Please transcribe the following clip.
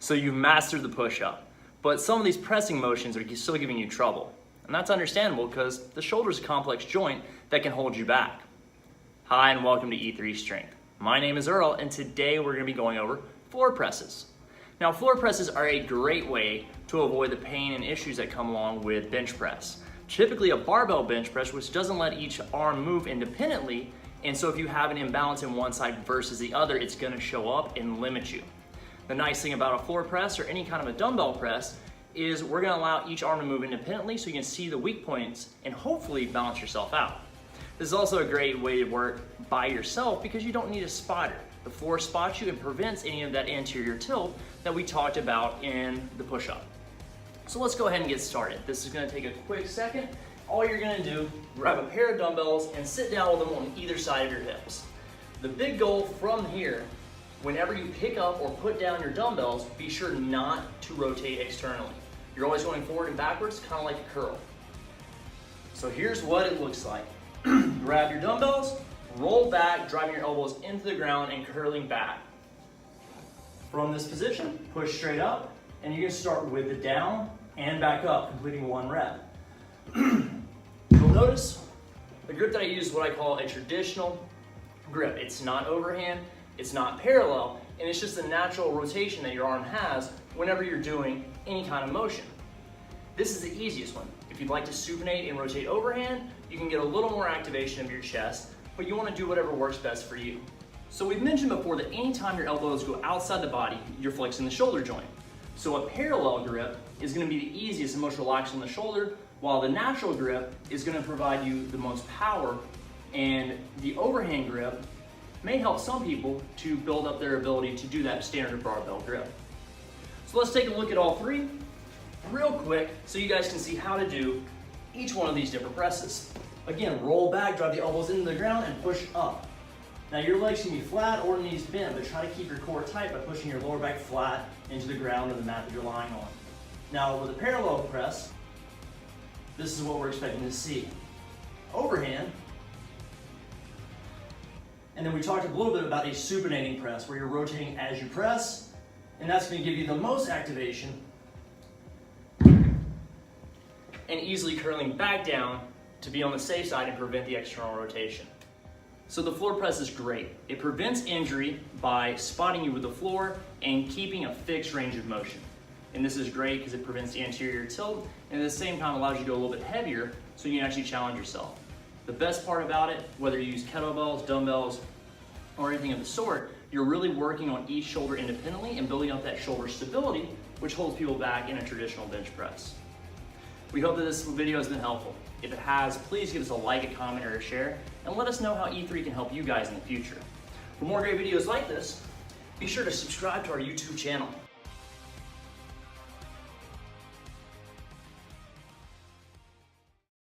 So you've mastered the push-up, but some of these pressing motions are still giving you trouble. And that's understandable because the shoulder is a complex joint that can hold you back. Hi, and welcome to E3 Strength. My name is Earl, and today we're going to be going over floor presses. Now, floor presses are a great way to avoid the pain and issues that come along with bench press. Typically a barbell bench press, which doesn't let each arm move independently, and so if you have an imbalance in one side versus the other, it's going to show up and limit you. The nice thing about a floor press or any kind of a dumbbell press is we're going to allow each arm to move independently so you can see the weak points and hopefully balance yourself out. This is also a great way to work by yourself because you don't need a spotter. The floor spots you and prevents any of that anterior tilt that we talked about in the push-up. So let's go ahead and get started. This is going to take a quick second. All you're going to do, grab a pair of dumbbells and sit down with them on either side of your hips. The big goal from here, whenever you pick up or put down your dumbbells, be sure not to rotate externally. You're always going forward and backwards, kind of like a curl. So here's what it looks like. Grab your dumbbells, roll back, driving your elbows into the ground and curling back. From this position, push straight up, and you're going to start with the down and back up, completing one rep. You'll notice the grip that I use is what I call a traditional grip. It's not overhand, it's not parallel, and it's just the natural rotation that your arm has whenever you're doing any kind of motion. This is the easiest one. If you'd like to supinate and rotate overhand, you can get a little more activation of your chest, but you want to do whatever works best for you. So we've mentioned before that anytime your elbows go outside the body, you're flexing the shoulder joint. So a parallel grip is going to be the easiest and most relaxed on the shoulder, while the natural grip is going to provide you the most power, and the overhand grip may help some people to build up their ability to do that standard barbell grip. So let's take a look at all three real quick so you guys can see how to do each one of these different presses. Again, roll back, drive the elbows into the ground and push up. Now your legs can be flat or knees bent, but try to keep your core tight by pushing your lower back flat into the ground or the mat that you're lying on. Now with a parallel press, this is what we're expecting to see. Overhand, and then we talked a little bit about a supinating press where you're rotating as you press, and that's going to give you the most activation and easily curling back down to be on the safe side and prevent the external rotation. So the floor press is great. It prevents injury by spotting you with the floor and keeping a fixed range of motion. And this is great because it prevents the anterior tilt and at the same time allows you to go a little bit heavier so you can actually challenge yourself. The best part about it, whether you use kettlebells, dumbbells, or anything of the sort, you're really working on each shoulder independently and building up that shoulder stability, which holds people back in a traditional bench press. We hope that this video has been helpful. If it has, please give us a like, a comment, or a share, and let us know how E3 can help you guys in the future. For more great videos like this, be sure to subscribe to our YouTube channel.